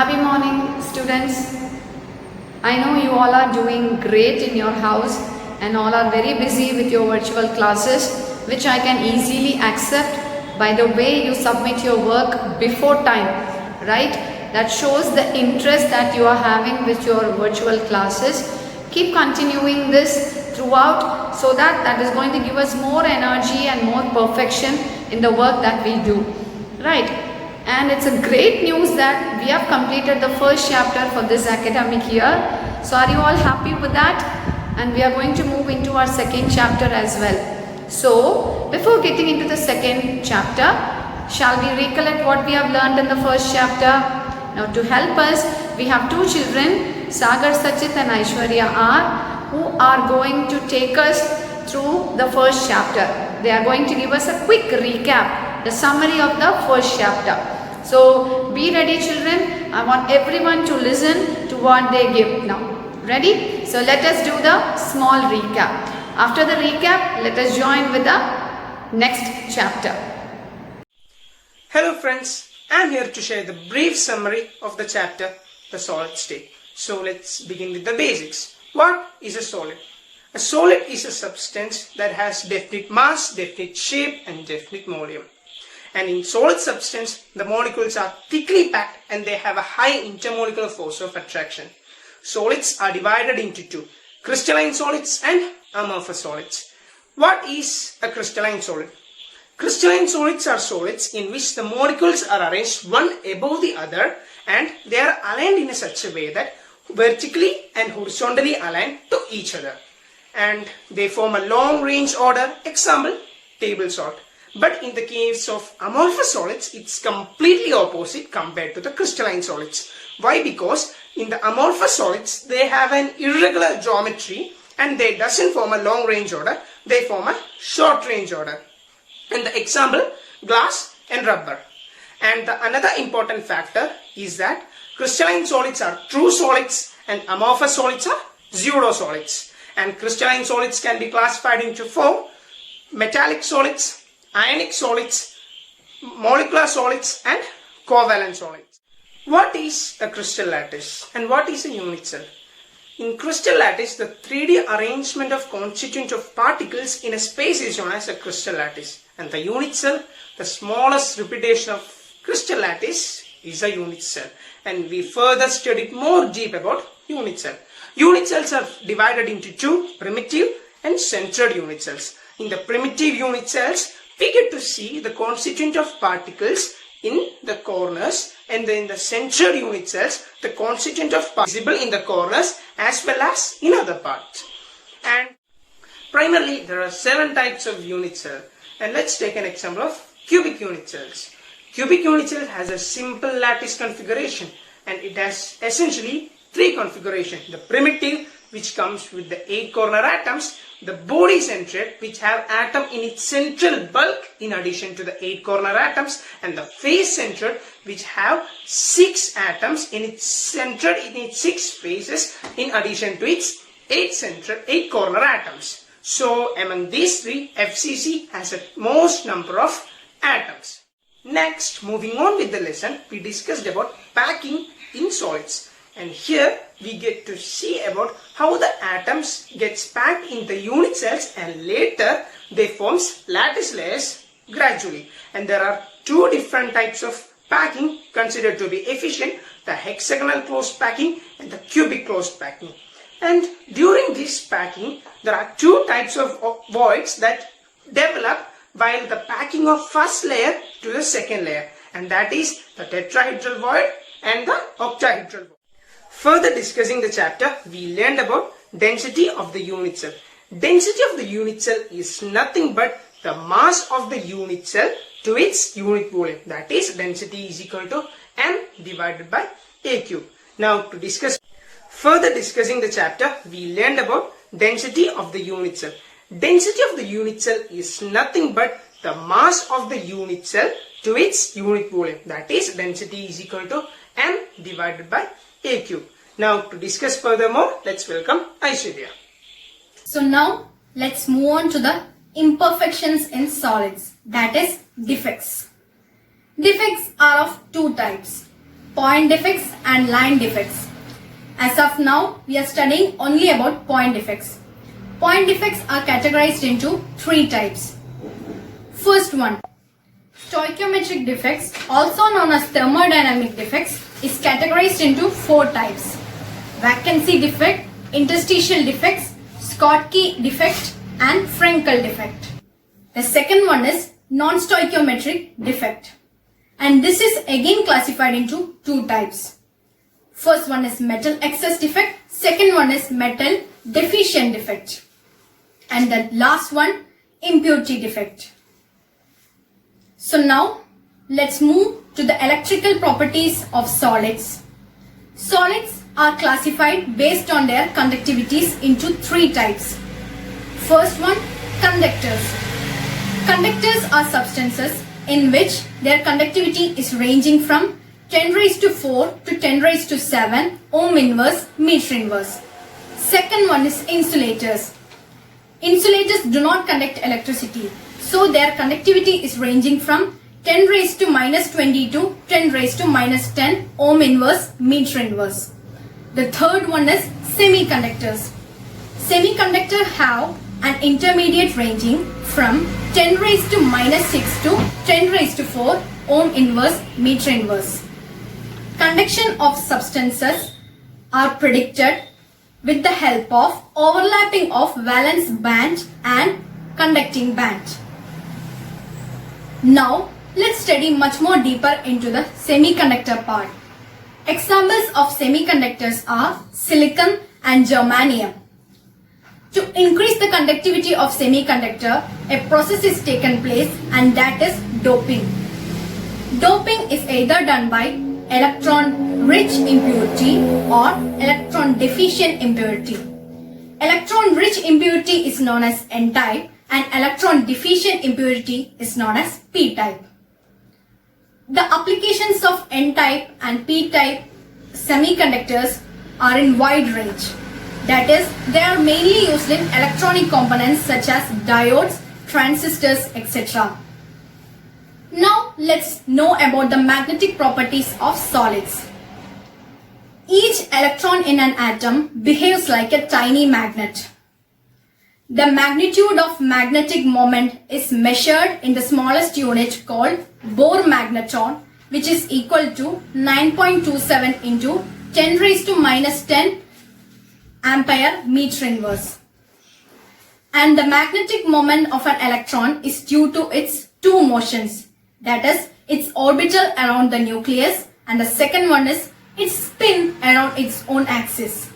Happy morning, students. I know you all are doing great in your house and all are very busy with your virtual classes, which I can easily accept by the way you submit your work before time, right? That shows the interest that you are having with your virtual classes. Keep continuing this throughout so that is going to give us more energy and more perfection in the work that we do, right? And it's a great news that we have completed the first chapter for this academic year. So are you all happy with that? And we are going to move into our second chapter as well. So before getting into the second chapter, shall we recollect what we have learned in the first chapter? Now to help us, we have two children, Sagar Sachit and Aishwarya R, who are going to take us through the first chapter. They are going to give us a quick recap, the summary of the first chapter. So be ready, children. I want everyone to listen to what they give now. Ready? So let us do the small recap. After the recap, let us join with the next chapter. Hello friends, I am here to share the brief summary of the chapter, the solid state. So let's begin with the basics. What is a solid? A solid is a substance that has definite mass, definite shape and definite volume. And in solid substance, the molecules are thickly packed and they have a high intermolecular force of attraction. Solids are divided into two, crystalline solids and amorphous solids. What is a crystalline solid? Crystalline solids are solids in which the molecules are arranged one above the other and they are aligned in such a way that vertically and horizontally aligned to each other. And they form a long range order, example, table salt. But in the case of amorphous solids, it's completely opposite compared to the crystalline solids. Why? Because in the amorphous solids, they have an irregular geometry and they doesn't form a long range order, they form a short range order. And the example, glass and rubber. And the another important factor is that crystalline solids are true solids and amorphous solids are pseudo solids. And crystalline solids can be classified into four: metallic solids, ionic solids, molecular solids and covalent solids. What is a crystal lattice and what is a unit cell? In crystal lattice, the 3D arrangement of constituent of particles in a space is known as a crystal lattice. And the unit cell, the smallest representation of crystal lattice, is a unit cell. And we further studied more deep about unit cell. Unit cells are divided into two, primitive and centered unit cells. In the primitive unit cells, we get to see the constituent of particles in the corners, and then in the centered unit cells, the constituent of particles visible in the corners as well as in other parts. And primarily, there are 7 types of unit cell. And let's take an example of cubic unit cells. Cubic unit cell has a simple lattice configuration and it has essentially 3 configurations. The primitive, which comes with the 8 corner atoms, the body centered, which have atom in its central bulk in addition to the 8 corner atoms, and the face centered, which have 6 atoms in its centered in its 6 faces in addition to its 8 corner atoms. So among these 3, FCC has the most number of atoms. Next, moving on with the lesson, we discussed about packing in solids. And here we get to see about how the atoms gets packed in the unit cells and later they forms lattice layers gradually. And there are 2 different types of packing considered to be efficient, the hexagonal closed packing and the cubic closed packing. And during this packing, there are 2 types of voids that develop while the packing of first layer to the second layer. And that is the tetrahedral void and the octahedral void. Further discussing the chapter, we learned about density of the unit cell. Density of the unit cell is nothing but the mass of the unit cell to its unit volume. That is, density is equal to m divided by a cube. Now to discuss further discussing the chapter, we learned about density of the unit cell. Density of the unit cell is nothing but the mass of the unit cell to its unit volume. That is, density is equal to m divided by a cube. Now to discuss furthermore, let's welcome Aishwarya. So now let's move on to the imperfections in solids, that is defects. Defects are of 2 types. point defects and line defects. As of now, we are studying only about point defects. Point defects are categorized into three types. First one, stoichiometric defects, also known as thermodynamic defects, is categorized into four types. Vacancy defect, interstitial defects, Schottky defect, and Frenkel defect. The second one is non-stoichiometric defect, and this is again classified into two types. First one is metal excess defect, second one is metal deficient defect, and the last one impurity defect. So now let's move to the electrical properties of solids. Solids are classified based on their conductivities into three types. First one, conductors. Conductors are substances in which their conductivity is ranging from 10 raised to 4 to 10 raised to 7 ohm inverse meter inverse. Second one is insulators. Insulators do not conduct electricity, so their conductivity is ranging from 10 raised to minus 20 to 10 raised to minus 10 ohm inverse meter inverse. The third one is semiconductors. Semiconductors have an intermediate ranging from 10 raised to minus 6 to 10 raised to 4 ohm inverse meter inverse. Conduction of substances are predicted with the help of overlapping of valence band and conducting band. Now let's study much more deeper into the semiconductor part. Examples of semiconductors are silicon and germanium. To increase the conductivity of semiconductor, a process is taken place, and that is doping. Doping is either done by electron-rich impurity or electron-deficient impurity. Electron-rich impurity is known as N-type and electron-deficient impurity is known as P-type. The applications of N-type and P-type semiconductors are in wide range. That is, they are mainly used in electronic components such as diodes, transistors, etc. Now let's know about the magnetic properties of solids. Each electron in an atom behaves like a tiny magnet. The magnitude of magnetic moment is measured in the smallest unit called Bohr magneton, which is equal to 9.27 into 10 raised to minus 10 ampere meter inverse. And the magnetic moment of an electron is due to its two motions. That is, its orbital around the nucleus, and the second one is its spin around its own axis.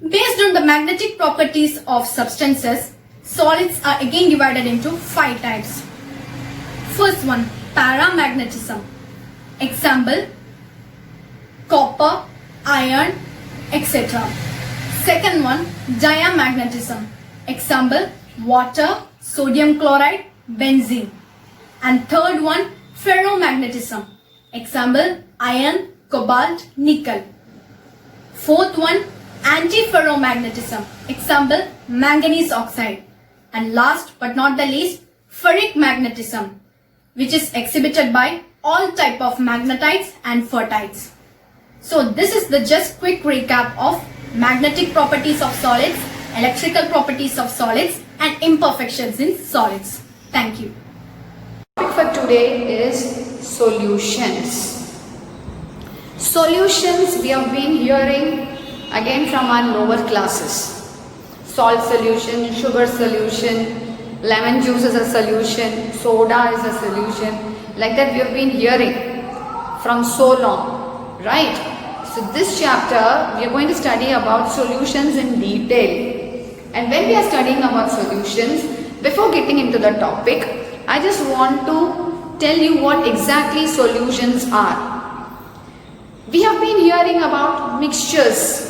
Based on the magnetic properties of substances, solids are again divided into five types. First one, paramagnetism. Example, copper, iron, etc. Second one, diamagnetism. Example, water, sodium chloride, benzene. And third one, ferromagnetism. Example, iron, cobalt, nickel. Fourth one, antiferromagnetism. Example, manganese oxide. And last but not the least, ferric magnetism, which is exhibited by all type of magnetites and ferrites. So this is the just quick recap of magnetic properties of solids, electrical properties of solids, and imperfections in solids. Thank you. Topic for today is solutions. Solutions we have been hearing again from our lower classes. Salt solution, sugar solution, lemon juice is a solution, soda is a solution. Like that we have been hearing from so long, right? So this chapter we are going to study about solutions in detail. And when we are studying about solutions, before getting into the topic, I just want to tell you what exactly solutions are. We have been hearing about mixtures.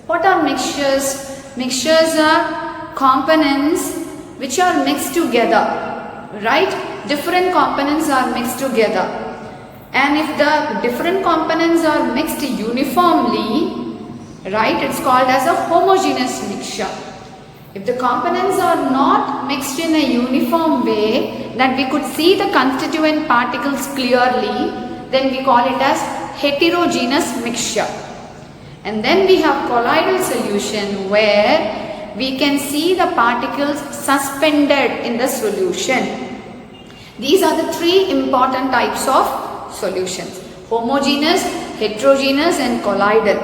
What are mixtures? Mixtures are components which are mixed together, right? Different components are mixed together. And if the different components are mixed uniformly, right, it's called as a homogeneous mixture. If the components are not mixed in a uniform way that we could see the constituent particles clearly, then we call it as heterogeneous mixture. And then we have colloidal solution where we can see the particles suspended in the solution. These are the three important types of solutions: homogeneous, heterogeneous and colloidal.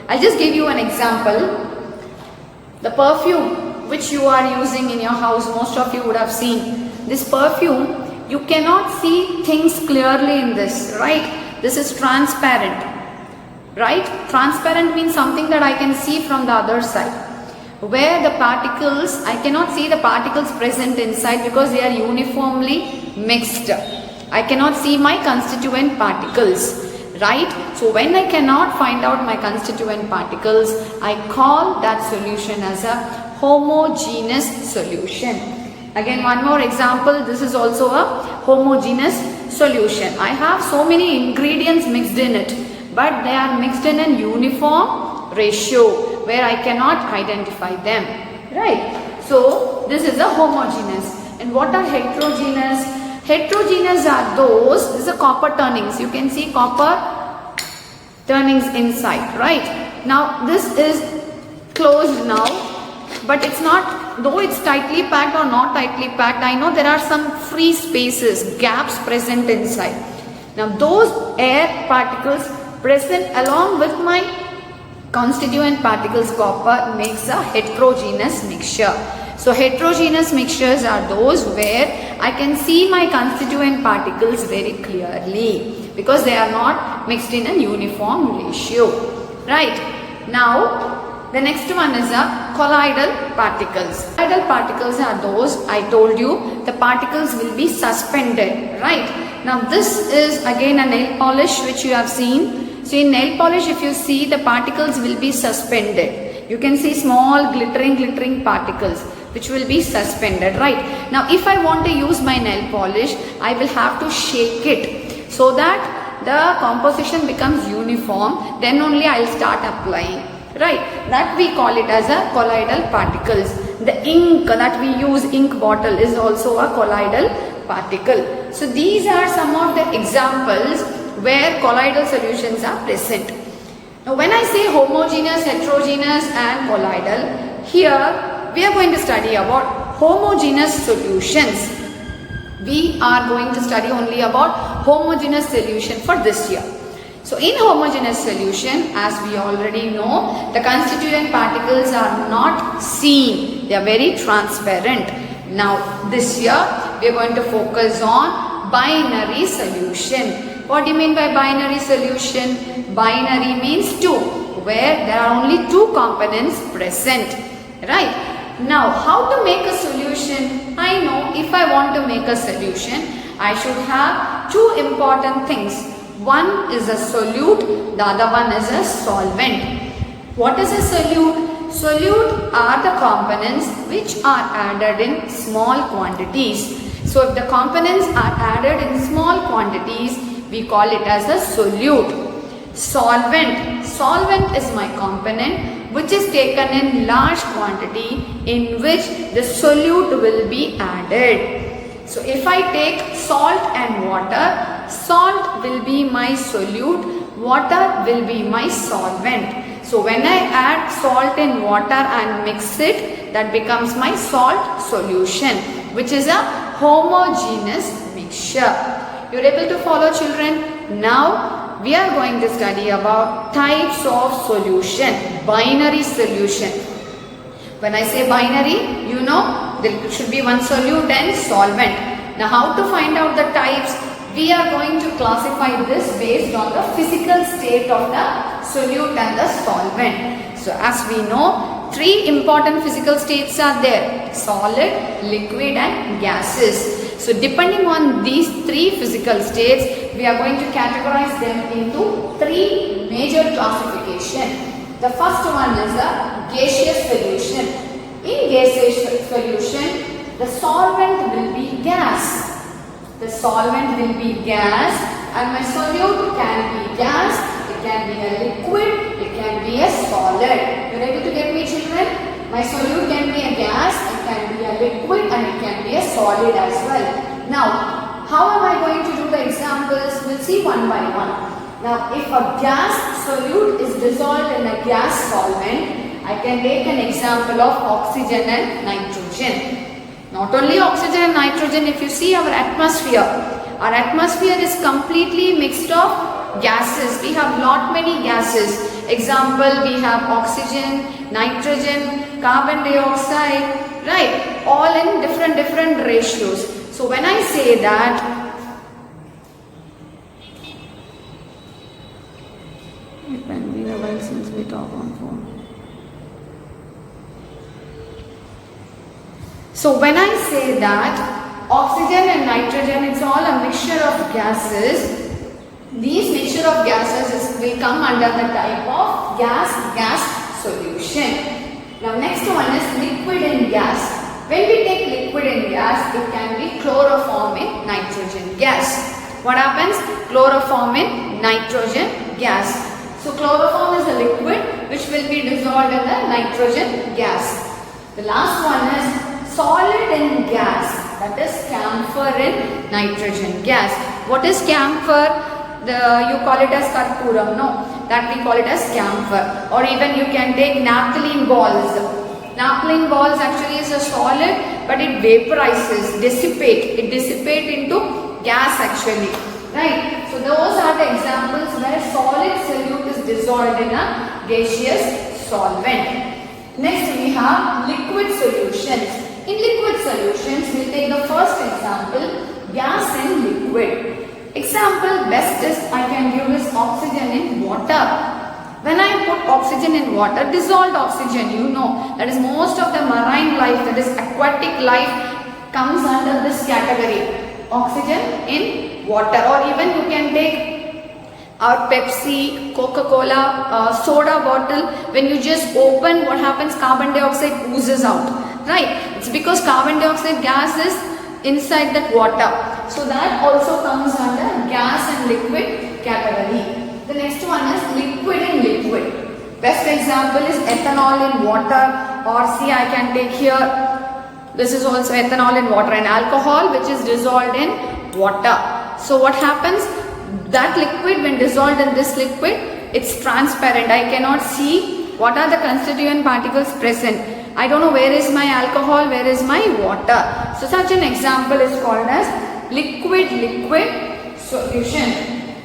I'll just give you an example. The perfume which you are using in your house, most of you would have seen. This perfume, you cannot see things clearly in this, right? This is transparent, right? Transparent means something that I can see from the other side. Where the particles, I cannot see the particles present inside because they are uniformly mixed. I cannot see my constituent particles. Right? So when I cannot find out my constituent particles, I call that solution as a homogeneous solution. Again, one more example. This is also a homogeneous solution. I have so many ingredients mixed in it, but they are mixed in a uniform ratio where I cannot identify them. Right? So this is a homogeneous. And what are heterogeneous? Heterogeneous are those, this is a copper turnings. You can see copper turnings inside, right? Now this is closed now, but it's not, though it's tightly packed or not tightly packed, I know there are some free spaces, gaps present inside. Now those air particles present along with my constituent particles copper makes a heterogeneous mixture. So heterogeneous mixtures are those where I can see my constituent particles very clearly because they are not mixed in a uniform ratio. Right? Now the next one is a colloidal particles. Colloidal particles are those, I told you, the particles will be suspended. Right? Now this is again a nail polish which you have seen. So in nail polish, if you see, the particles will be suspended. You can see small glittering particles which will be suspended, right? Now if I want to use my nail polish, I will have to shake it so that the composition becomes uniform, then only I will start applying, right? That we call it as a colloidal particles. The ink that we use, ink bottle, is also a colloidal particle. So these are some of the examples where colloidal solutions are present. Now when I say homogeneous, heterogeneous and colloidal, here we are going to study about homogeneous solutions. We are going to study only about homogeneous solution for this year. So in homogeneous solution, as we already know, the constituent particles are not seen. They are very transparent. Now this year we are going to focus on binary solution. What do you mean by binary solution? Binary means two, where there are only two components present, right? Now, how to make a solution? I know if I want to make a solution, I should have two important things. One is a solute, the other one is a solvent. What is a solute? Solute are the components which are added in small quantities. So, if the components are added in small quantities, we call it as a solute. Solvent. Solvent is my component which is taken in large quantity in which the solute will be added. So if I take salt and water, salt will be my solute, water will be my solvent. So when I add salt in water and mix it, that becomes my salt solution, which is a homogeneous mixture. You're able to follow, children? Now we are going to study about types of solution, binary solution. When I say binary, you know there should be one solute and solvent. Now how to find out the types? We are going to classify this based on the physical state of the solute and the solvent. So as we know, three important physical states are there: solid, liquid and gases. So depending on these three physical states, we are going to categorize them into three major classification. The first one is a gaseous solution. In gaseous solution, the solvent will be gas. The solvent will be gas and my solute can be gas, it can be a liquid, it can be a solid. You are able to get me, children? My solute can be a gas, it can be a liquid and it can be a solid as well. Now, how am I going to do the examples? We'll see see one by one. Now, if a gas solute is dissolved in a gas solvent, I can take an example of oxygen and nitrogen. Not only oxygen and nitrogen, if you see our atmosphere is completely mixed of gases. We have lot many gases. Example, we have oxygen, nitrogen, carbon dioxide, right? All in different ratios. So when I say that, it can be a while since we talk on phone. So when I say that oxygen and nitrogen, it's all a mixture of gases. These mixture of gases will come under the type of gas solution. Now next one is liquid in gas. When we take liquid in gas, it can be chloroform in nitrogen gas. What happens? Chloroform in nitrogen gas. So chloroform is a liquid which will be dissolved in the nitrogen gas. The last one is solid in gas, that is camphor in nitrogen gas. What is camphor? You call it as karpuram, no? That we call it as camphor. Or even you can take naphthalene balls. Naphthalene balls actually is a solid, but it vaporizes, It dissipates into gas actually. Right? So those are the examples where solid solute is dissolved in a gaseous solvent. Next we have liquid solutions. In liquid solutions, we take the first example, gas and liquid. Example best is I can give is oxygen in water. When I put oxygen in water, dissolved oxygen, you know, that is most of the marine life, that is aquatic life comes under this category. Oxygen in water, or even you can take our Pepsi, Coca-Cola, soda bottle. When you just open, what happens? Carbon dioxide oozes out, right? It's because carbon dioxide gas is inside that water. So that also comes under gas and liquid category. The next one is liquid in liquid. Best example is ethanol in water, or see I can take here. This is also ethanol in water, and alcohol which is dissolved in water. So what happens? That liquid, when dissolved in this liquid, it's transparent. I cannot see what are the constituent particles present. I don't know where is my alcohol, where is my water. So such an example is called as liquid solution.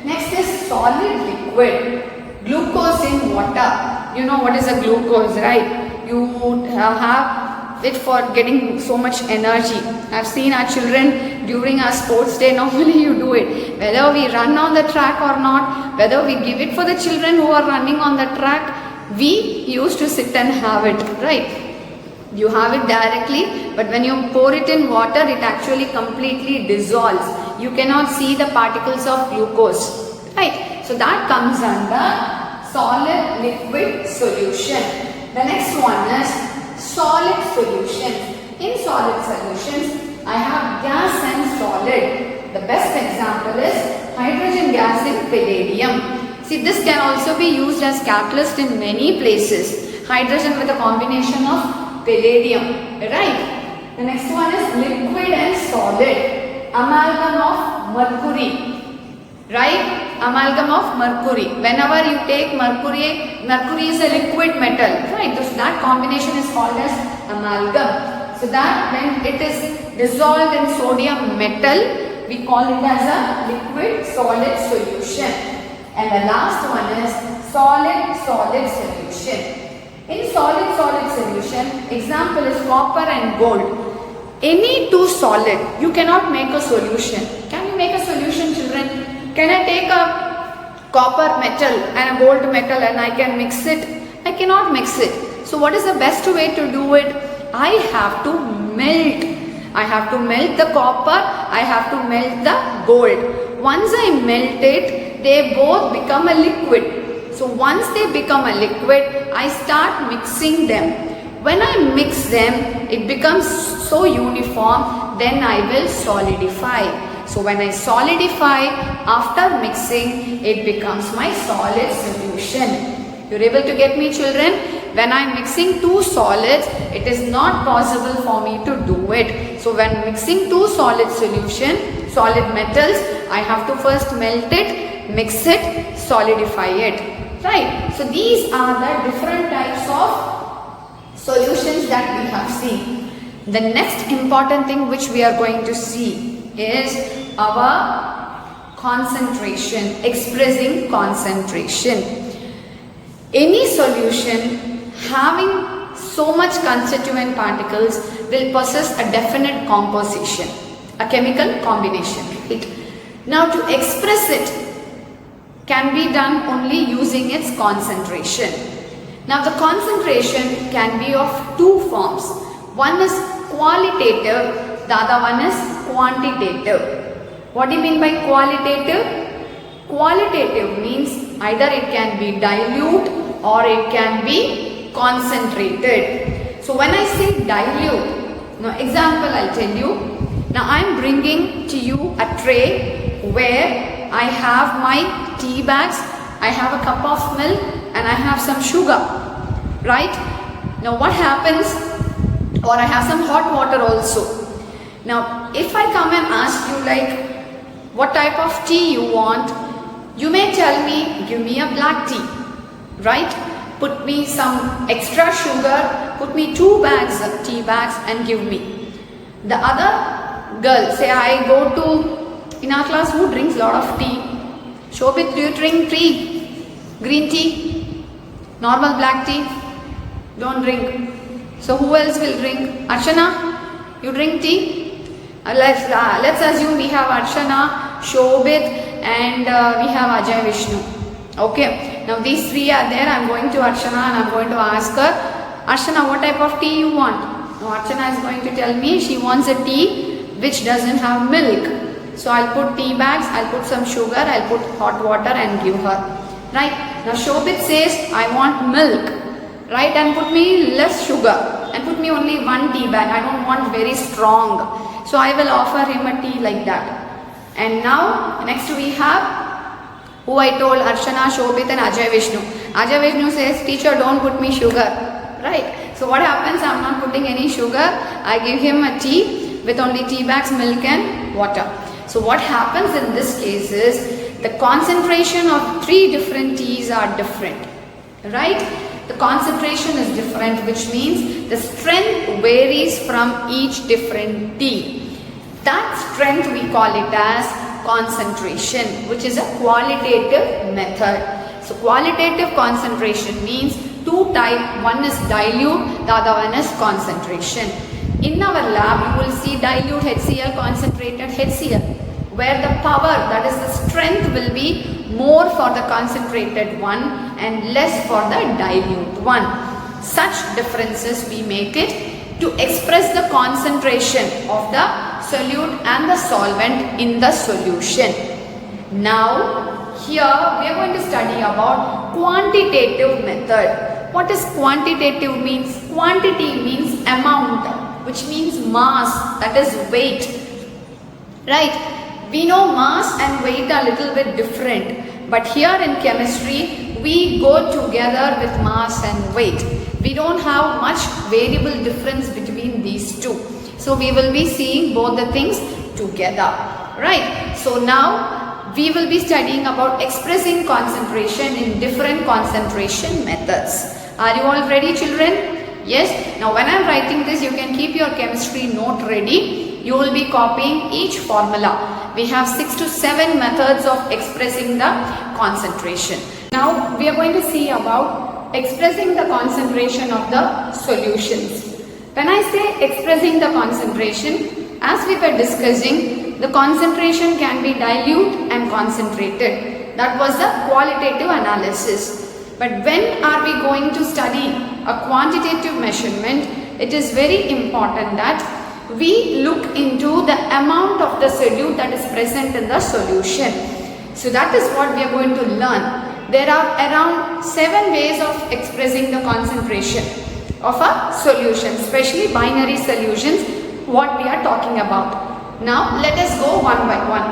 Next is solid liquid. Glucose in water. You know what is a glucose, right? You have it for getting so much energy. I've seen our children during our sports day, normally you do it. Whether we run on the track or not, whether we give it for the children who are running on the track, we used to sit and have it, right? You have it directly, but when you pour it in water, it actually completely dissolves. You cannot see the particles of glucose, right? So that comes under solid liquid solution. The next one is solid solutions. In solid solutions, I have gas and solid. The best example is hydrogen gas in palladium. See, this can also be used as catalyst in many places. Hydrogen with a combination of palladium, right? The next one is liquid and solid. Amalgam of mercury, right? Amalgam of mercury. Whenever you take mercury is a liquid metal, right? So that combination is called as amalgam. So that when it is dissolved in sodium metal, we call it as a liquid solid solution. And the last one is solid solution. In solid solution, example is copper and gold. Any two solid, you cannot make a solution. Can you make a solution, children? Can I take a copper metal and a gold metal and I can mix it? I cannot mix it. So what is the best way to do it? I have to melt. I have to melt the copper, I have to melt the gold. Once I melt it, they both become a liquid. So once they become a liquid, I start mixing them. When I mix them, it becomes so uniform, then I will solidify. So when I solidify, after mixing, it becomes my solid solution. You're able to get me, children? when I am mixing two solids, it is not possible for me to do it. So when mixing two solid solid metals, I have to first melt it, mix it, solidify it, right? So these are the different types of solutions that we have seen. The next important thing which we are going to see is our concentration, expressing concentration. Any solution having so much constituent particles will possess a definite composition, a chemical combination. Now to express it can be done only using its concentration. Now the concentration can be of two forms. One is qualitative, the other one is quantitative. What do you mean by qualitative? Qualitative means either it can be dilute or it can be concentrated. So when I say dilute, now example I'll tell you. Now I am bringing to you a tray where I have my tea bags, I have a cup of milk and I have some sugar, right? Now what happens, or I have some hot water also. Now if I come and ask you like what type of tea you want, you may tell me give me a black tea, right? Put me some extra sugar, put me 2 bags of tea bags and give me. The other girl, say I go to, in our class who drinks lot of tea? Shobit, do you drink tea? Green tea? Normal black tea? Don't drink. So who else will drink? Archana, you drink tea? Let's assume we have Archana, Shobit and we have Ajay Vishnu. Okay, now these 3 are there. I am going to Archana and I am going to ask her, Archana, what type of tea you want? Now Archana is going to tell me she wants a tea which doesn't have milk. So I'll put tea bags, I'll put some sugar, I'll put hot water and give her. Right? Now Shobit says I want milk. Right? And put me less sugar and put me only 1 tea bag. I don't want very strong. So I will offer him a tea like that. And now next we have who I told, Archana, Shobit and Ajay Vishnu. Ajay Vishnu says, teacher, don't put me sugar. Right? So what happens? I am not putting any sugar. I give him a tea with only tea bags, milk and water. So what happens in this case is the concentration of 3 different teas are different. Right? The concentration is different, which means the strength varies from each different tea. That strength we call it as concentration, which is a qualitative method. So qualitative concentration means 2 types, one is dilute, the other one is concentration. In our lab you will see dilute HCl, concentrated HCl, where the power, that is the strength, will be more for the concentrated one and less for the dilute one. Such differences we make it to express the concentration of the solute and the solvent in the solution. Now here we are going to study about quantitative method. What is quantitative means? Quantity means amount, which means mass, that is weight. Right? We know mass and weight are little bit different, but here in chemistry we go together with mass and weight. We don't have much variable difference between these two. So we will be seeing both the things together, right? So now we will be studying about expressing concentration in different concentration methods. Are you all ready, children? Yes. Now when I am writing this, you can keep your chemistry note ready. You will be copying each formula. We have 6 to 7 methods of expressing the concentration. Now we are going to see about expressing the concentration of the solutions. When I say expressing the concentration, as we were discussing, the concentration can be dilute and concentrated. That was the qualitative analysis. But when are we going to study a quantitative measurement, it is very important that we look into the amount of the solute that is present in the solution. So that is what we are going to learn. There are around 7 ways of expressing the concentration of a solution, especially binary solutions, what we are talking about. Now let us go one by one.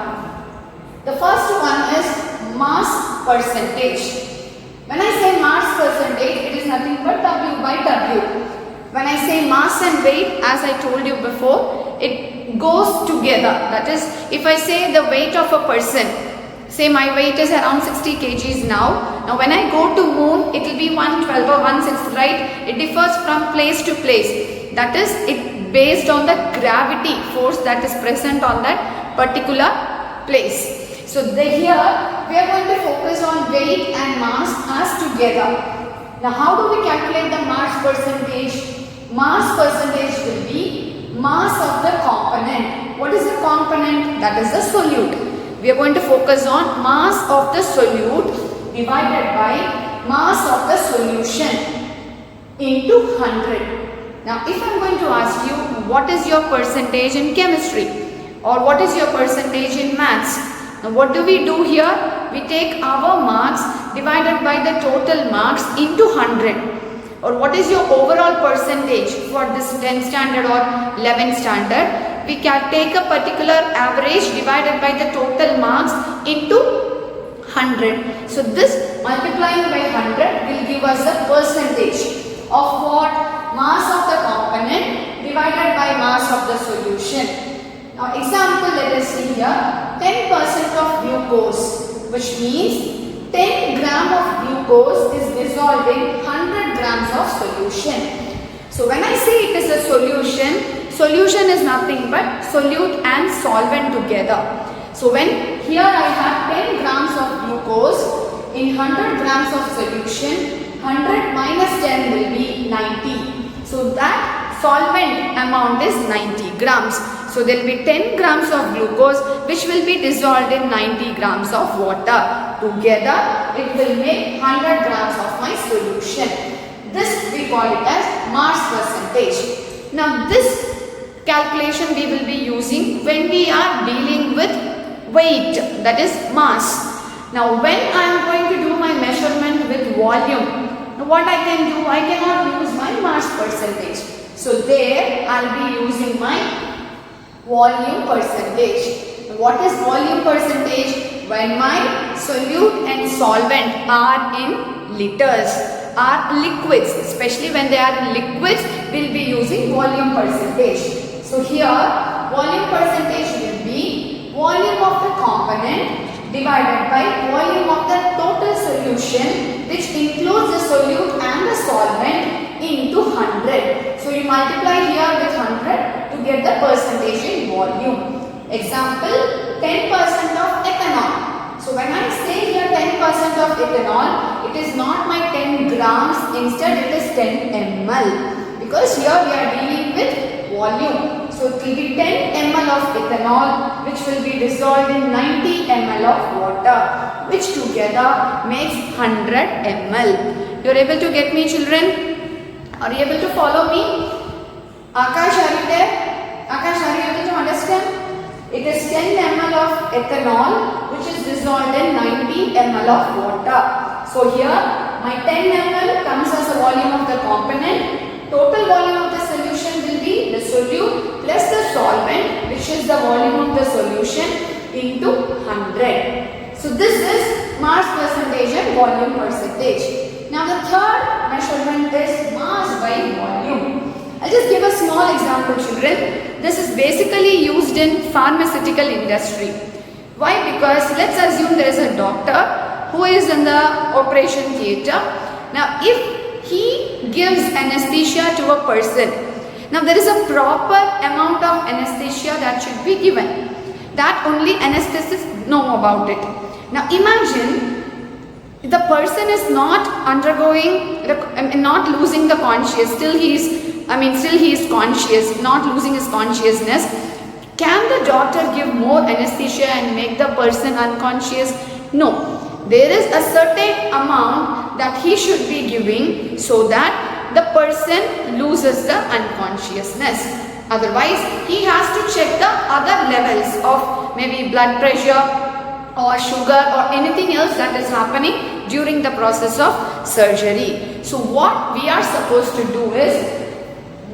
The first one is mass percentage. When I say mass percentage, it is nothing but W by W. When I say mass and weight, as I told you before, it goes together. That is, if I say the weight of a person, say my weight is around 60 kgs now. Now when I go to moon, it will be 112 or 160, right? It differs from place to place. That is, it based on the gravity force that is present on that particular place. So here we are going to focus on weight and mass as together. Now how do we calculate the mass percentage? Mass percentage will be mass of the component. What is the component? That is the solute. We are going to focus on mass of the solute divided by mass of the solution into 100. Now if I am going to ask you what is your percentage in chemistry or what is your percentage in maths? Now what do we do here? We take our marks divided by the total marks into 100. Or what is your overall percentage for this 10th standard or 11th standard? We can take a particular average divided by the total marks into 100. So this multiplying by 100 will give us the percentage of what? Mass of the component divided by mass of the solution. Now example, let us see here, 10% of glucose, which means 10 gram of glucose is dissolved in 100 grams of solution. So when I say it is a solution, solution is nothing but solute and solvent together. So when here I have 10 grams of glucose in 100 grams of solution, 100 minus 10 will be 90. So that solvent amount is 90 grams. So there will be 10 grams of glucose which will be dissolved in 90 grams of water. Together it will make 100 grams of my solution. This we call it as mass percentage. Now this calculation we will be using when we are dealing with weight, that is mass. Now when I am going to do my measurement with volume, what I can do, I cannot use my mass percentage. So there I will be using my volume percentage. What is volume percentage? When my solute and solvent are in liters, are liquids, especially when they are in liquids, we will be using volume percentage. So here volume percentage will be volume of the component divided by volume of the total solution, which includes the solute and the solvent, into 100. So you multiply here with 100 to get the percentage in volume. Example, 10% of ethanol. So when I say here 10% of ethanol, it is not my 10 grams, instead it is 10 ml. Because here we are dealing with volume. So it will be 10 ml of ethanol which will be dissolved in 90 ml of water, which together makes 100 ml. You are able to get me, children? Are you able to follow me? Akash, are you there? Akash, are you able to understand? It is 10 ml of ethanol which is dissolved in 90 ml of water. So here my 10 ml comes as a volume of the component. Total volume of the solution will be the solute plus the solvent, which is the volume of the solution, into 100. So this is mass percentage and volume percentage. Now the third measurement is mass by volume. I'll just give a small example, children. This is basically used in pharmaceutical industry. Why? Because let's assume there is a doctor who is in the operation theatre. Now if he gives anesthesia to a person, now there is a proper amount of anesthesia that should be given. That only anesthetists know about it. Now imagine the person is not undergoing, not losing the conscious, still he is conscious, not losing his consciousness. Can the doctor give more anesthesia and make the person unconscious? No. There is a certain amount that he should be giving so that the person loses the unconsciousness. Otherwise, he has to check the other levels of maybe blood pressure or sugar or anything else that is happening during the process of surgery. So what we are supposed to do is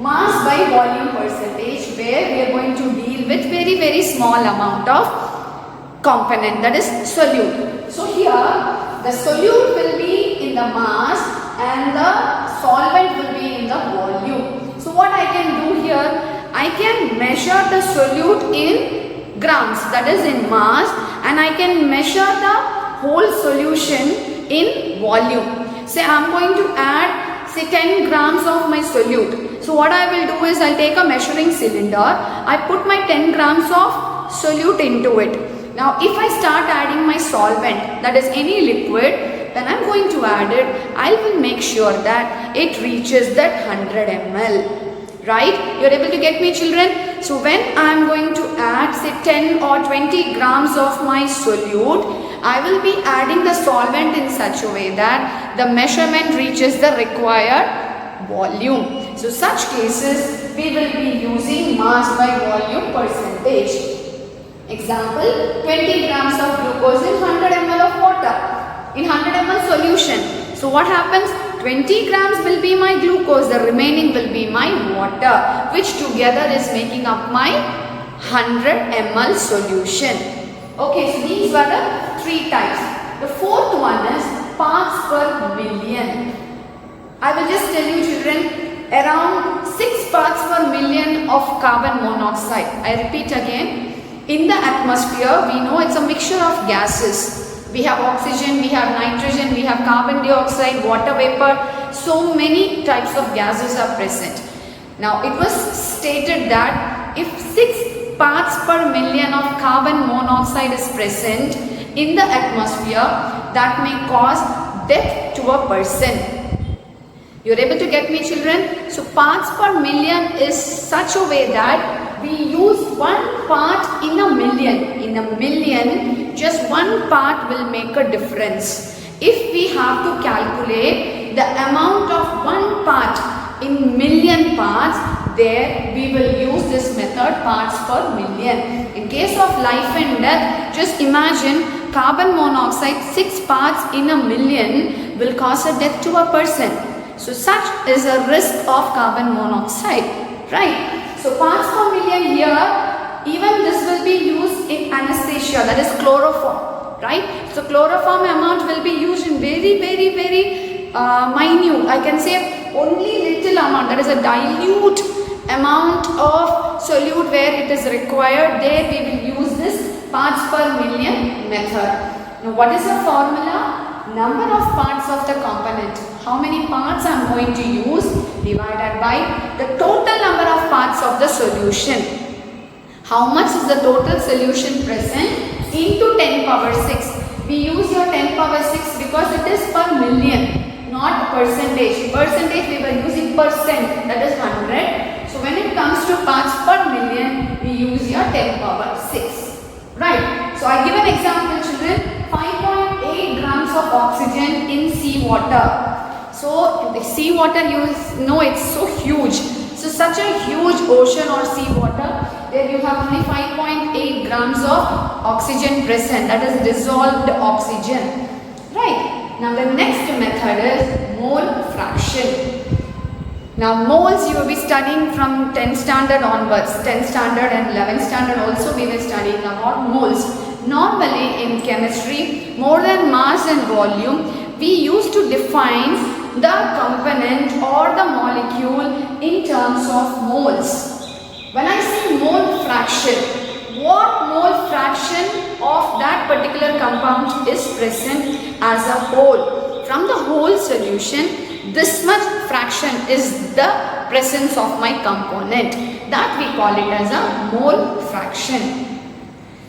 mass by volume percentage, where we are going to deal with very small amount of component, that is solute. So here the solute will be in the mass and the solvent will be in the volume. So what I can do here, I can measure the solute in grams, that is in mass, and I can measure the whole solution in volume. Say I am going to add say 10 grams of my solute. So what I will do is I'll take a measuring cylinder, I put my 10 grams of solute into it. Now if I start adding my solvent, that is any liquid, then I'm going to add it. I will make sure that it reaches that 100 ml. Right? You're able to get me, children? So when I'm going to add say 10 or 20 grams of my solute, I will be adding the solvent in such a way that the measurement reaches the required volume. So such cases we will be using mass by volume percentage. Example, 20 grams of glucose in 100 ml of water, in 100 ml solution. So what happens? 20 grams will be my glucose, the remaining will be my water, which together is making up my 100 ml solution. Okay, so these were the three types. The fourth one is parts per million. I will just tell you, children, around 6 parts per million of carbon monoxide. I repeat again. In the atmosphere, we know it's a mixture of gases. We have oxygen, we have nitrogen, we have carbon dioxide, water vapor. So many types of gases are present. Now, it was stated that if 6 parts per million of carbon monoxide is present in the atmosphere, that may cause death to a person. You're able to get me, children? So parts per million is such a way that we use 1 part in a million. In a million, just 1 part will make a difference. If we have to calculate the amount of 1 part in million parts, there we will use this method, parts per million. In case of life and death, just imagine carbon monoxide 6 parts in a million will cause a death to a person. So such is a risk of carbon monoxide, right? So parts per million here, even this will be used in anesthesia, that is chloroform, right? So chloroform amount will be used in very minute, I can say only little amount, that is a dilute amount of solute where it is required. There we will use this parts per million method. Now what is the formula? Number of parts of the component. How many parts I am going to use divided by the total number of parts of the solution. How much is the total solution present into 10 power 6. We use your 10 power 6 because it is per million, not percentage. Percentage we were using percent, that is 100. So when it comes to parts per million, we use your 10 power 6. Right. So I give an example, children. 5.8 grams of oxygen in seawater. So the seawater, you know, it's so huge. So such a huge ocean or seawater, there you have only 5.8 grams of oxygen present, that is dissolved oxygen. Right. Now the next method is mole fraction. Now moles you will be studying from 10th standard onwards. 10th standard and 11th standard also we were studying about moles. Normally in chemistry, more than mass and volume, we used to define the component or the molecule in terms of moles. When I say mole fraction, what mole fraction of that particular compound is present as a whole? From the whole solution, this much fraction is the presence of my component. That we call it as a mole fraction.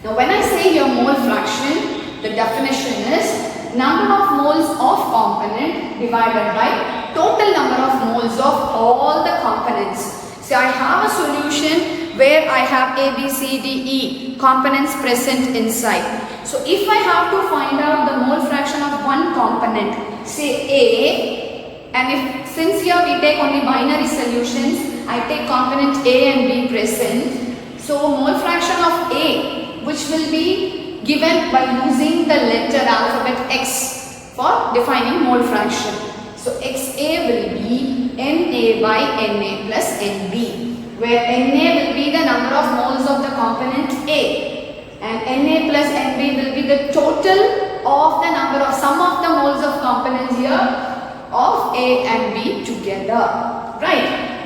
Now when I say your mole fraction, the definition is number of moles of component divided by total number of moles of all the components. So I have a solution where I have A, B, C, D, E components present inside. So if I have to find out the mole fraction of one component, say A, and since here we take only binary solutions, I take component A and B present. So mole fraction of A, which will be given by using the letter alphabet X for defining mole fraction. So XA will be Na by Na plus Nb, where Na will be the number of moles of the component A. and Na plus Nb will be the total of the number of sum of the moles of components here of A and B together, right?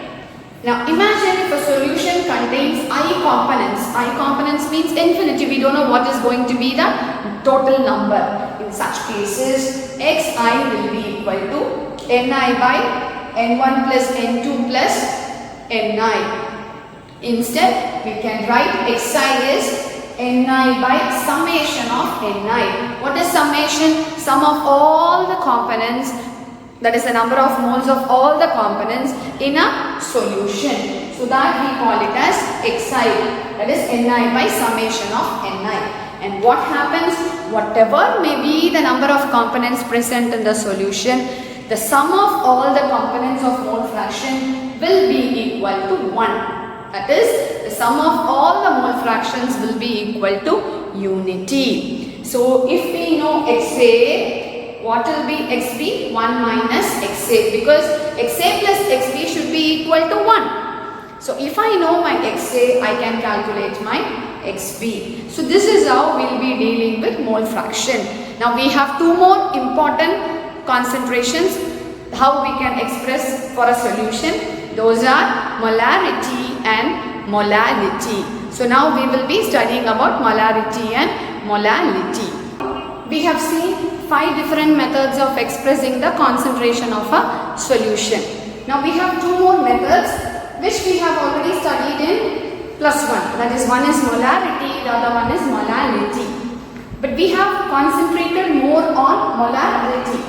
Now imagine if a solution contains I components. I components means infinity. We don't know what is going to be the total number. In such cases, xi will be equal to ni by n1 plus n2 plus ni. Instead, we can write xi is ni by summation of ni. What is summation? Sum of all the components, that is the number of moles of all the components in a solution. So that we call it as xi, that is ni by summation of ni. And what happens? Whatever may be the number of components present in the solution, the sum of all the components of mole fraction will be equal to 1. That is, the sum of all the mole fractions will be equal to unity. So if we know xa, what will be xb? 1 minus xa, because xa plus xb should be equal to 1. So if I know my xa, I can calculate my xb. So this is how we will be dealing with mole fraction. Now we have two more important concentrations how we can express for a solution. Those are molarity and molality. So now we will be studying about molarity and molality. We have seen 5 different methods of expressing the concentration of a solution. Now we have 2 more methods which we have already studied in plus 1. That is, one is molarity, the other one is molality. But we have concentrated more on molarity.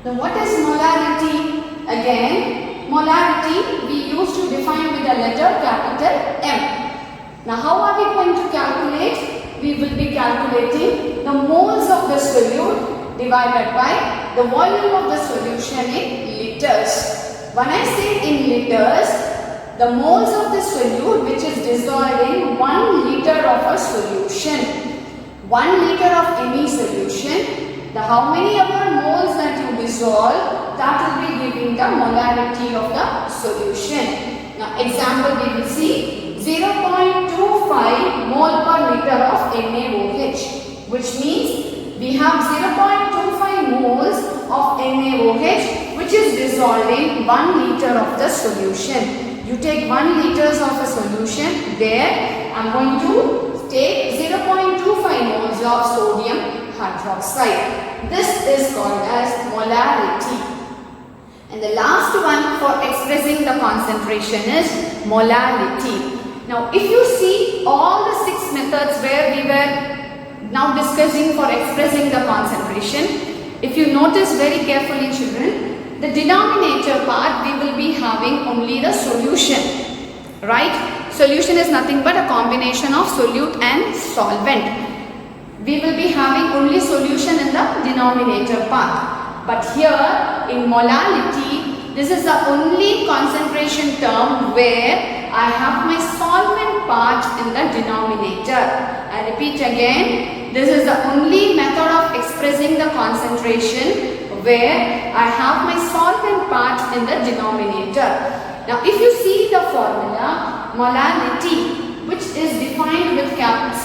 Now what is molarity? Again, molarity we used to define with the letter capital M. Now how are we going to calculate? We will be calculating the moles of the solute divided by the volume of the solution in liters. When I say in liters, the moles of the solute which is dissolved in 1 liter of a solution. 1 liter of any solution, the how many ever moles that you dissolve, that will be giving the molarity of the solution. Now example we will see 0.25 mole per liter of NaOH, which means we have 0.25 moles of NaOH which is dissolved in 1 liter of the solution. You take 1 liters of a solution, there I am going to take 0.25 moles of sodium hydroxide. This is called as molarity. And the last one for expressing the concentration is molality. Now if you see all the 6 methods where we were now discussing for expressing the concentration, if you notice very carefully children, the denominator part we will be having only the solution, right? Solution is nothing but a combination of solute and solvent. We will be having only solution in the denominator part. But here in molality, this is the only concentration term where I have my solvent part in the denominator. I repeat again, this is the only method of expressing the concentration where I have my solvent part in the denominator. Now if you see the formula, molality, which is defined with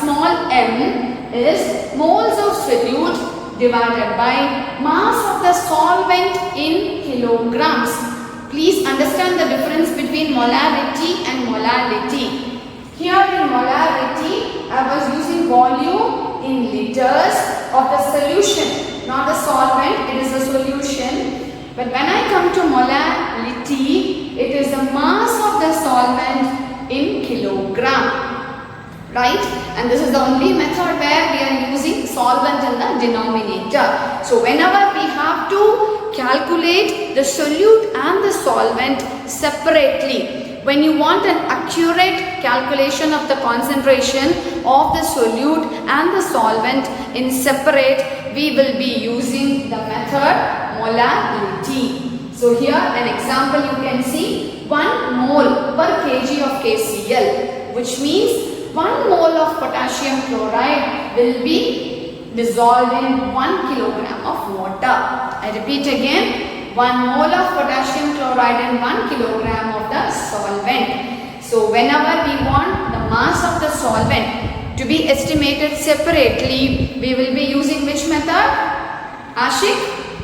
small m, is moles of solute divided by mass of the solvent in kilograms. Please understand the difference between molarity and molality. Here in molarity, I was using volume in liters of the solution, not the solvent, it is a solution. But when I come to molality, it is the mass of the solvent in kilogram. Right? And this is the only method where we are using solvent in the denominator. So whenever we have to calculate the solute and the solvent separately, when you want an accurate calculation of the concentration of the solute and the solvent in separate, we will be using the method molality. So here an example you can see 1 mole per kg of KCl, which means 1 mole of potassium chloride will be dissolved in 1 kilogram of water. I repeat again, 1 mole of potassium chloride in 1 kilogram of the solvent. So whenever we want the mass of the solvent, to be estimated separately, we will be using which method? Ashik,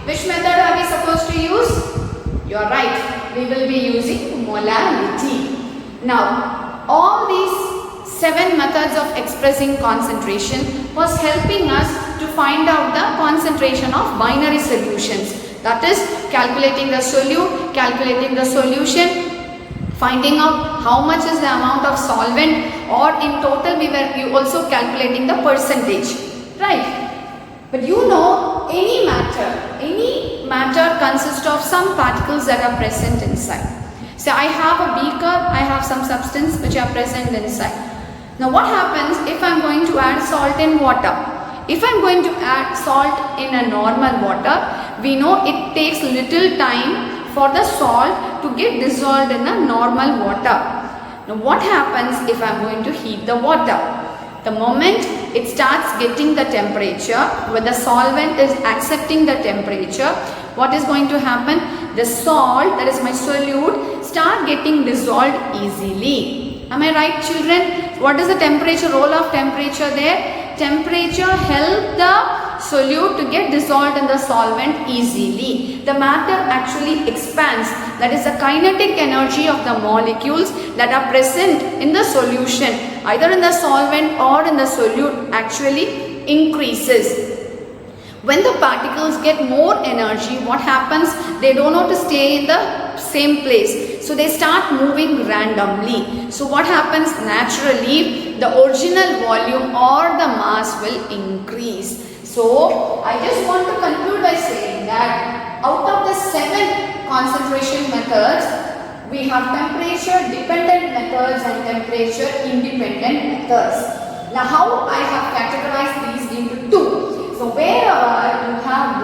which method are we supposed to use? You are right, we will be using molarity. Now, all these 7 methods of expressing concentration was helping us to find out the concentration of binary solutions. That is, calculating the solute, calculating the solution, finding out how much is the amount of solvent, or in total we were also calculating the percentage, right? But you know, any matter consists of some particles that are present inside. So I have a beaker, I have some substance which are present inside. Now what happens if I am going to add salt in water? If I am going to add salt in a normal water, we know it takes little time for the salt to get dissolved in a normal water. Now what happens if I am going to heat the water? The moment it starts getting the temperature, when the solvent is accepting the temperature, what is going to happen? The salt, that is my solute, start getting dissolved easily. Am I right, children? What is the temperature, role of temperature there? Temperature helps the solute to get dissolved in the solvent easily. The matter actually expands, that is the kinetic energy of the molecules that are present in the solution, either in the solvent or in the solute, actually increases. When the particles get more energy, what happens? They don't want to stay in the same place. So they start moving randomly. So what happens? Naturally, the original volume or the mass will increase. So I just want to conclude by saying that out of the 7 concentration methods, we have temperature dependent methods and temperature independent methods. Now how I have categorized these into 2. So wherever you have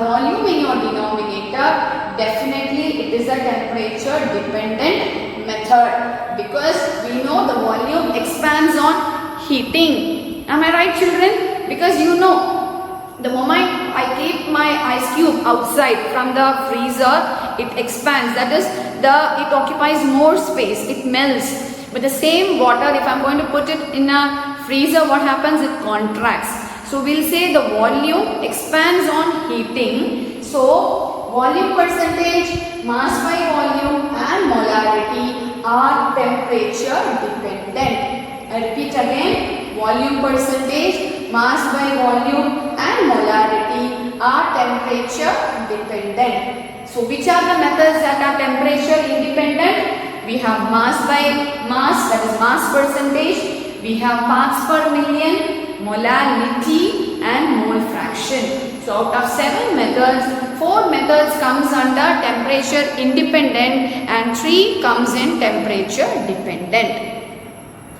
volume in your denominator, definitely it is a temperature dependent method, because we know the volume expands on heating. Am I right, children? Because you know, the moment I keep my ice cube outside from the freezer, it expands. That is, it occupies more space. It melts. But the same water, if I am going to put it in a freezer, what happens? It contracts. So we'll say the volume expands on heating. So volume percentage, mass by volume and molarity are temperature dependent. I repeat again. Volume percentage, mass by volume and molarity are temperature dependent. So which are the methods that are temperature independent? We have mass by mass, that is mass percentage. We have parts per million, molarity and mole fraction. So out of 7 methods, 4 methods comes under temperature independent and 3 comes in temperature dependent.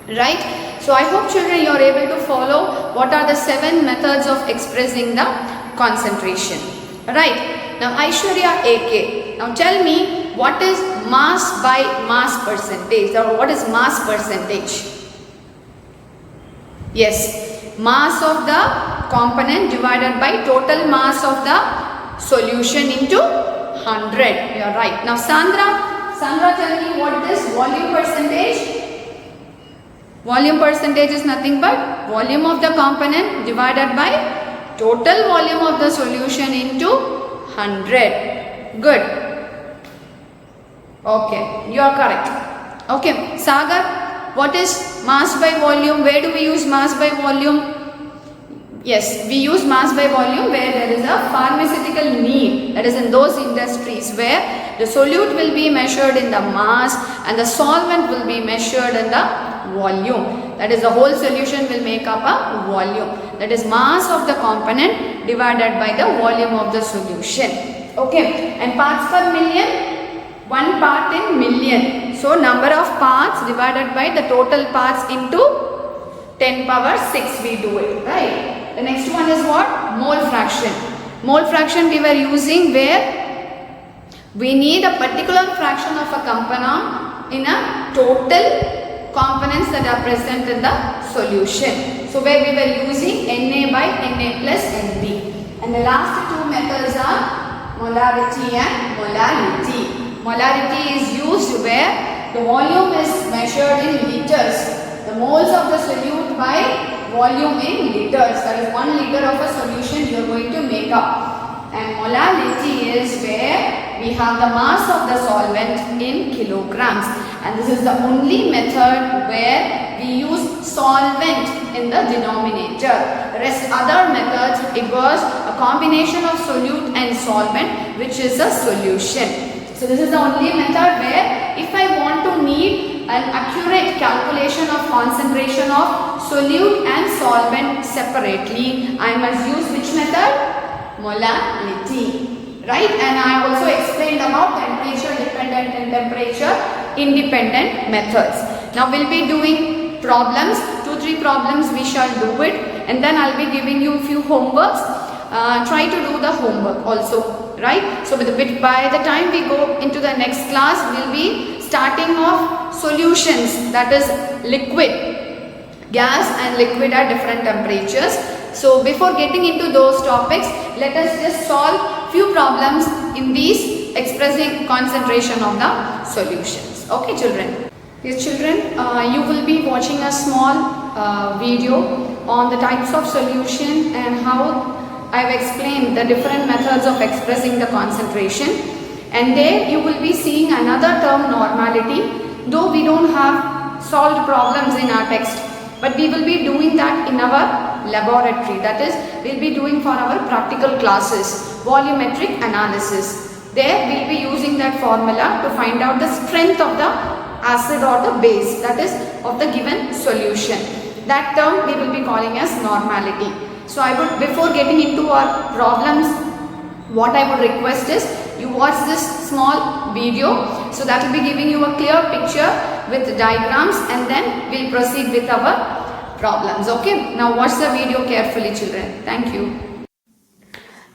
Right? So I hope, children, you are able to follow what are the 7 methods of expressing the concentration. Right. Now Aishwarya AK. Now tell me, what is mass by mass percentage, or what is mass percentage? Yes. Mass of the component divided by total mass of the solution into 100. You are right. Now Sandra, tell me what is volume percentage? Volume percentage is nothing but volume of the component divided by total volume of the solution into 100. Good. Okay, you are correct. Okay, Sagar, what is mass by volume? Where do we use mass by volume? Yes, we use mass by volume where there is a pharmaceutical need. That is in those industries where the solute will be measured in the mass and the solvent will be measured in the volume. That is, the whole solution will make up a volume. That is mass of the component divided by the volume of the solution. Okay, and parts per million, 1 part in million. So number of parts divided by the total parts into 10 power 6 we do it, right? The next one is what? Mole fraction. Mole fraction we were using where we need a particular fraction of a component in a total components that are present in the solution. So where we were using Na by Na plus Nb. And the last 2 methods are molarity and molality. Molarity is used where the volume is measured in liters. The moles of the solute by volume in liters. That is 1 liter of a solution you are going to make up. And molality is where we have the mass of the solvent in kilograms. And this is the only method where we use solvent in the denominator. Rest other methods, it was a combination of solute and solvent, which is a solution. So this is the only method where if I want to need an accurate calculation of concentration of solute and solvent separately, I must use which method? Molality, right? And I also explained about temperature dependent and temperature independent methods. Now we'll be doing problems, 2-3 problems we shall do it, and then I'll be giving you a few homeworks. Try to do the homework also, right? So by the time we go into the next class, we'll be starting off solutions, that is liquid, gas and liquid at different temperatures. So before getting into those topics, let us just solve few problems in these expressing concentration of the solutions. Okay children? Yes children, you will be watching a small video on the types of solution and how I have explained the different methods of expressing the concentration. And there you will be seeing another term, normality, though we don't have solved problems in our text, but we will be doing that in our laboratory. That is, we will be doing for our practical classes, volumetric analysis. There we will be using that formula to find out the strength of the acid or the base, that is of the given solution. That term we will be calling as normality. So I would, before getting into our problems, what I would request is you watch this small video, so that will be giving you a clear picture with diagrams, and then we'll proceed with our problems. Okay, now watch the video carefully children. Thank you.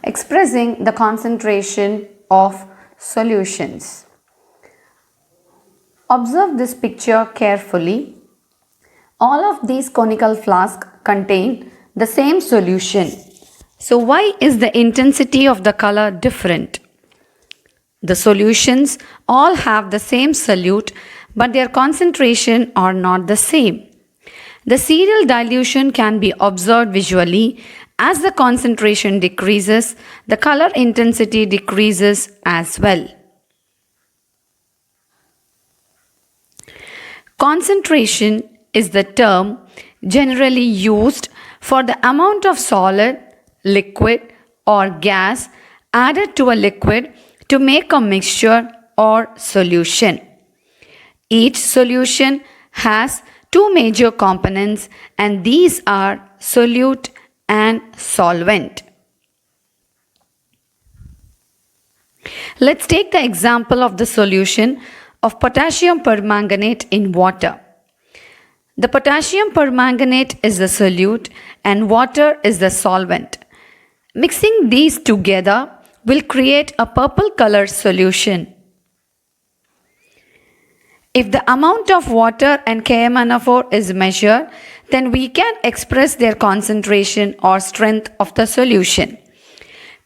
Expressing the concentration of solutions. Observe this picture carefully. All of these conical flasks contain the same solution. So why is the intensity of the color different? The solutions all have the same solute, but their concentration are not the same. The serial dilution can be observed visually. As the concentration decreases, the color intensity decreases as well. Concentration is the term generally used for the amount of solid, liquid or gas added to a liquid to make a mixture or solution. Each solution has two major components, and these are solute and solvent. Let's take the example of the solution of potassium permanganate in water. The potassium permanganate is the solute and water is the solvent. Mixing these together will create a purple color solution. If the amount of water and KMnO4 is measured, then we can express their concentration or strength of the solution.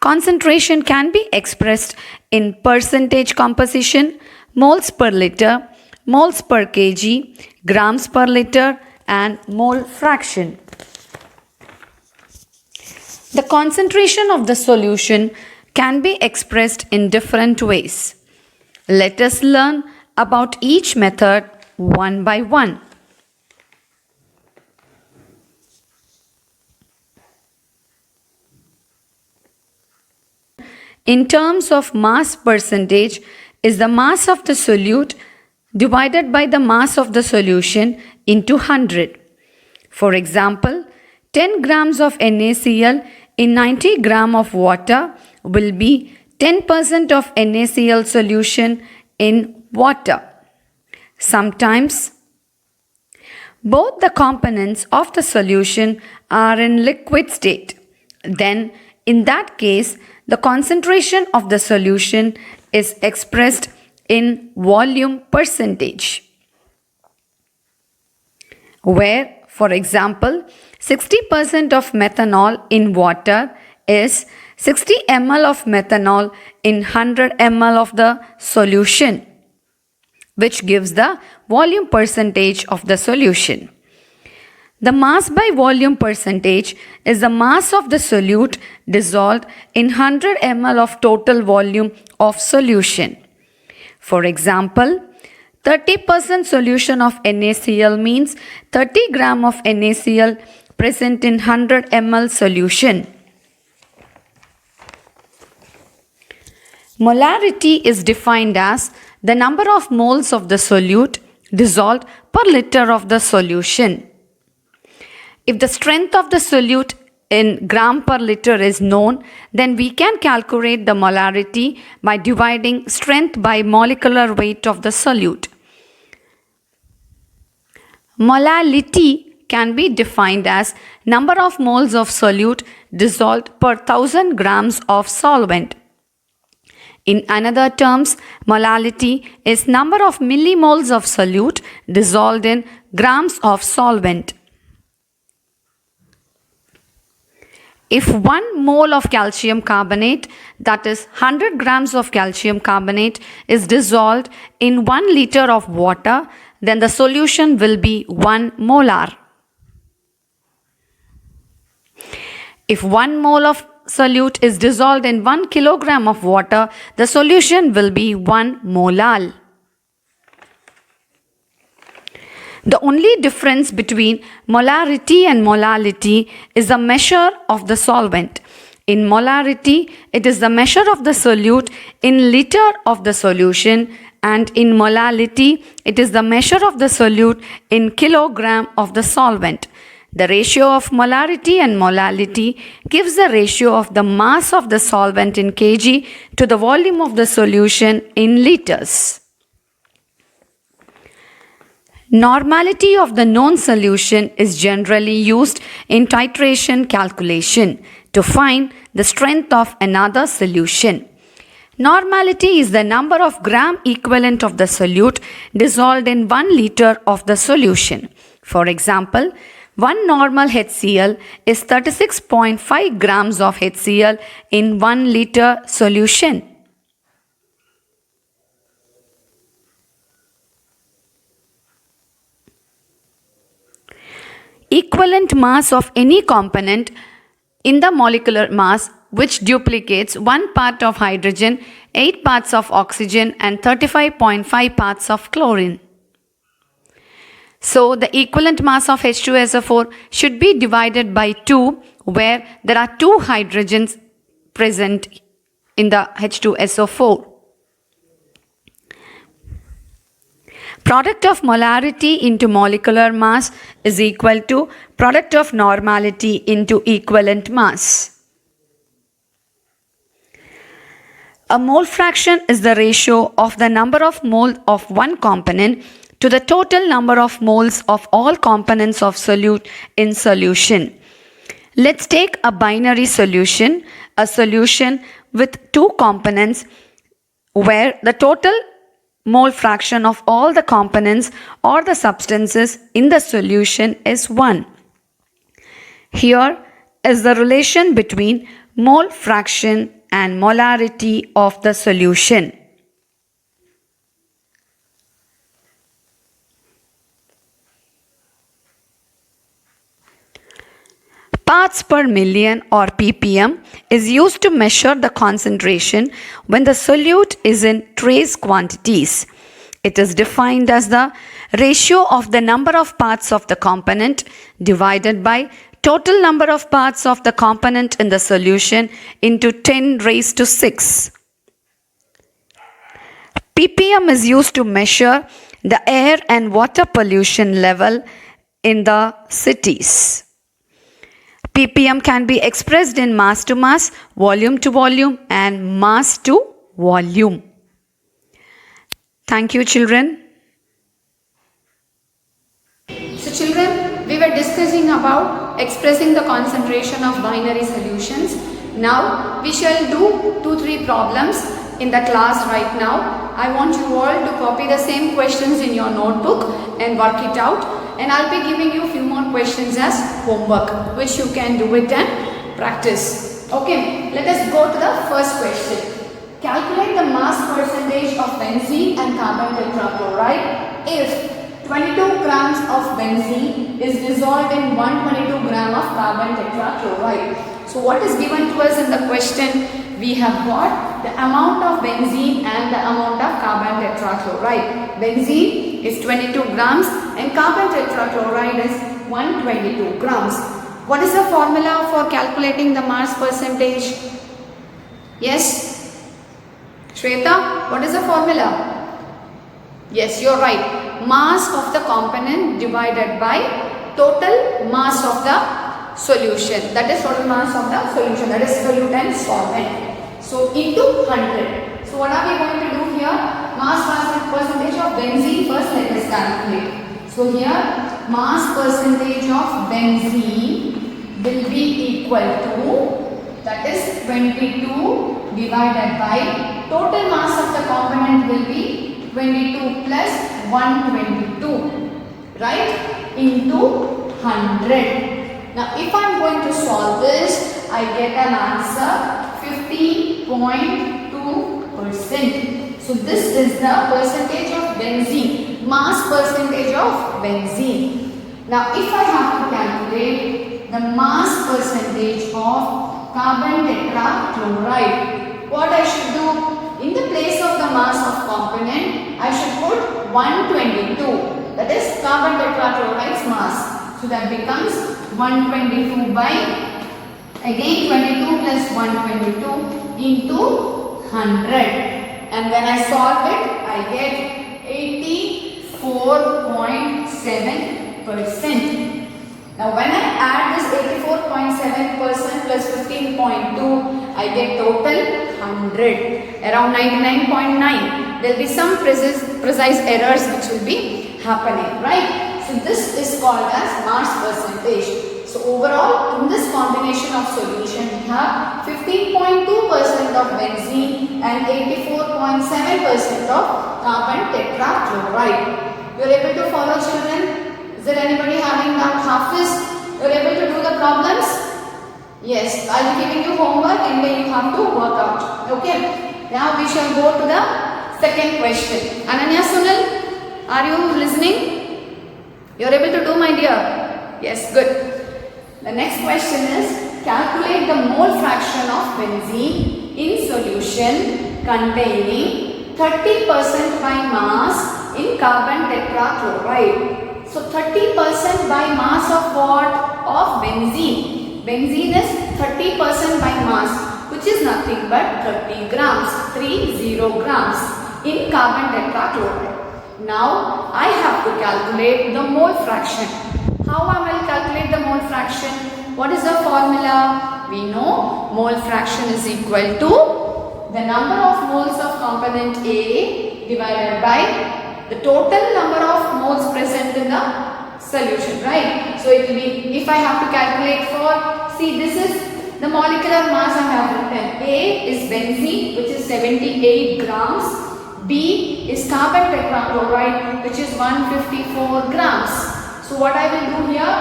Concentration can be expressed in percentage composition, moles per liter, moles per kg, grams per liter and mole fraction. The concentration of the solution can be expressed in different ways. Let us learn about each method one by one. In terms of mass percentage is the mass of the solute divided by the mass of the solution into 100. For example, 10 grams of NaCl in 90 gram of water will be 10% of NaCl solution in water. Sometimes, both the components of the solution are in liquid state. Then, in that case, the concentration of the solution is expressed in volume percentage, where, for example, 60% of methanol in water is 60 ml of methanol in 100 ml of the solution, which gives the volume percentage of the solution. The mass by volume percentage is the mass of the solute dissolved in 100 ml of total volume of solution. For example, 30% solution of NaCl means 30 gram of NaCl present in 100 ml solution. Molarity is defined as the number of moles of the solute dissolved per liter of the solution. If the strength of the solute in gram per liter is known, then we can calculate the molarity by dividing strength by molecular weight of the solute. Molality can be defined as number of moles of solute dissolved per 1000 grams of solvent. In another terms, molality is number of millimoles of solute dissolved in grams of solvent. If 1 mole of calcium carbonate, that is 100 grams of calcium carbonate, is dissolved in 1 liter of water, then the solution will be 1 molar. If 1 mole of solute is dissolved in 1 kilogram of water, the solution will be 1 molal. The only difference between molarity and molality is the measure of the solvent. In molarity, it is the measure of the solute in liter of the solution, and in molality, it is the measure of the solute in kilogram of the solvent. The ratio of molarity and molality gives the ratio of the mass of the solvent in kg to the volume of the solution in liters. Normality of the known solution is generally used in titration calculation to find the strength of another solution. Normality is the number of gram equivalent of the solute dissolved in 1 liter of the solution. For example, 1 normal HCl is 36.5 grams of HCl in 1 liter solution. Equivalent mass of any component in the molecular mass which duplicates 1 part of hydrogen, 8 parts of oxygen and 35.5 parts of chlorine. So the equivalent mass of H2SO4 should be divided by 2, where there are 2 hydrogens present in the H2SO4. Product of molarity into molecular mass is equal to product of normality into equivalent mass. A mole fraction is the ratio of the number of moles of one component to the total number of moles of all components of solute in solution. Let's take a binary solution, a solution with 2 components where the total mole fraction of all the components or the substances in the solution is 1. Here is the relation between mole fraction and molarity of the solution. Parts per million or ppm is used to measure the concentration when the solute is in trace quantities. It is defined as the ratio of the number of parts of the component divided by total number of parts of the component in the solution into 10 raised to 6. ppm is used to measure the air and water pollution level in the cities. ppm can be expressed in mass to mass, volume to volume and mass to volume. Thank you, children. So children, we were discussing about expressing the concentration of binary solutions. Now we shall do 2-3 problems in the class right now. I want you all to copy the same questions in your notebook and work it out. And I'll be giving you a few more questions as homework, which you can do it and practice. Okay, let us go to the first question. Calculate the mass percentage of benzene and carbon tetrachloride if 22 grams of benzene is dissolved in 122 gram of carbon tetrachloride. So what is given to us in the question? We have got the amount of benzene and the amount of carbon tetrachloride. Benzene is 22 grams and carbon tetrachloride is 122 grams. What is the formula for calculating the mass percentage? Yes? Shweta, what is the formula? Yes, you're right. Mass of the component divided by total mass of the solution. That is total mass of the solution. That is solute and solvent. So into 100. So what are we going to do here? Mass percentage of benzene first let us calculate. So here mass percentage of benzene will be equal to, that is 22 divided by total mass of the component will be 22 plus 122, right, into 100. Now if I am going to solve this, I get an answer 15.2%. So this is the percentage of benzene, mass percentage of benzene. Now if I have to calculate the mass percentage of carbon tetrachloride, what I should do? In the place of the mass of component, I should put 122. That is carbon tetrachloride's mass. So that becomes 122 by, again 22 plus 122 into 100. And when I solve it, I get 84.7%. Now when I add this 84.7% plus 15.2, I get total 100, around 99.9. There will be some precise errors which will be happening, right? So this is called as mass percentage. So overall in this combination of solution we have 15.2% of benzene and 84.7% of carbon tetrachloride. You are able to follow, children? Is there anybody having that Hafiz? You are able to do the problems? Yes, I will be giving you homework and then you have to work out. Okay. Now we shall go to the second question. Ananya Sunil, are you listening? You are able to do, my dear? Yes, good. The next question is, calculate the mole fraction of benzene in solution containing 30% by mass in carbon tetrachloride. So 30% by mass of what? Of benzene. Benzene is 30% by mass, which is nothing but 30 grams, 30 grams in carbon tetrachloride. Now I have to calculate the mole fraction. How I will calculate the mole fraction? What is the formula? We know mole fraction is equal to the number of moles of component A divided by the total number of moles present in the solution, right? So it will be, if I have to calculate for, see this is the molecular mass I have written. A is benzene, which is 78 grams. B is carbon tetrachloride, which is 154 grams. So what I will do here,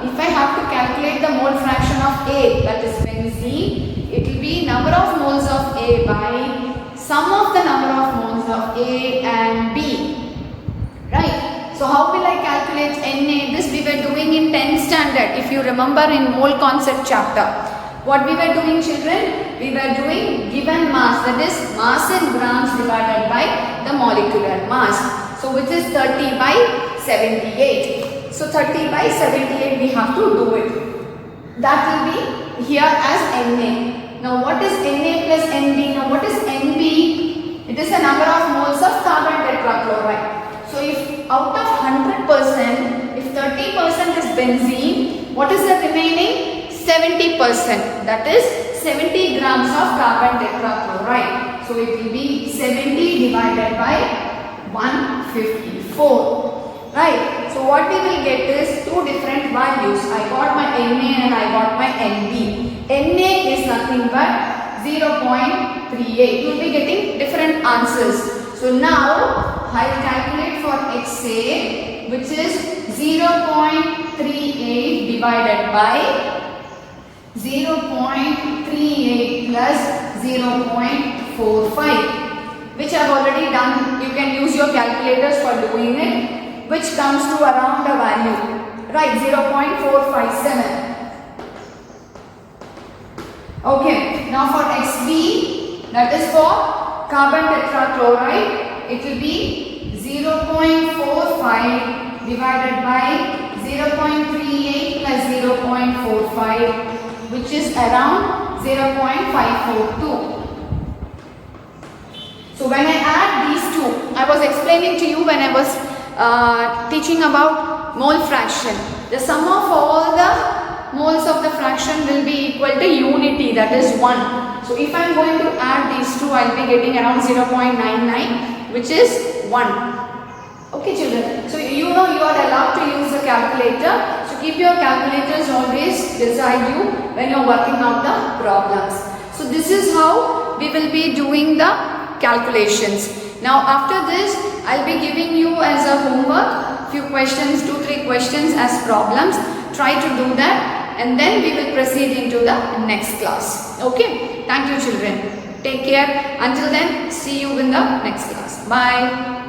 if I have to calculate the mole fraction of A, that is benzene, it will be number of moles of A by sum of the number of moles of A and B. Right. So how will I calculate Na? This we were doing in 10th standard. If you remember in mole concept chapter. What we were doing, children? We were doing given mass, that is mass in grams divided by the molecular mass. So which is 30 by 78. So 30 by 78 we have to do it. That will be here as Na. Now what is Na plus Nb? Now what is Nb? It is the number of moles of carbon tetrachloride. So if out of 100%, if 30% is benzene, what is the remaining? 70%. That is 70 grams of carbon tetrachloride. So it will be 70 divided by 154. Right. So what we will get is two different values. I got my Na and I got my Nb. Na is nothing but 0.38. You will be getting different answers. So now I will calculate for XA, which is 0.38 divided by 0.38 plus 0.45, which I have already done. You can use your calculators for doing it. which comes to around a value, right, 0.457. Okay, now for Xb, that is for carbon tetrachloride, it will be 0.45 divided by 0.38 plus 0.45, which is around 0.542. So when I add these two, I was explaining to you when I was teaching about mole fraction. The sum of all the moles of the fraction will be equal to unity, that is 1. So if I am going to add these two, I will be getting around 0.99, which is 1. Okay children, so you know you are allowed to use the calculator. So keep your calculators always beside you when you are working out the problems. So this is how we will be doing the calculations. Now after this, I will be giving you as a homework few questions, 2-3 questions as problems. Try to do that and then we will proceed into the next class. Okay, thank you children. Take care. Until then, see you in the next class. Bye.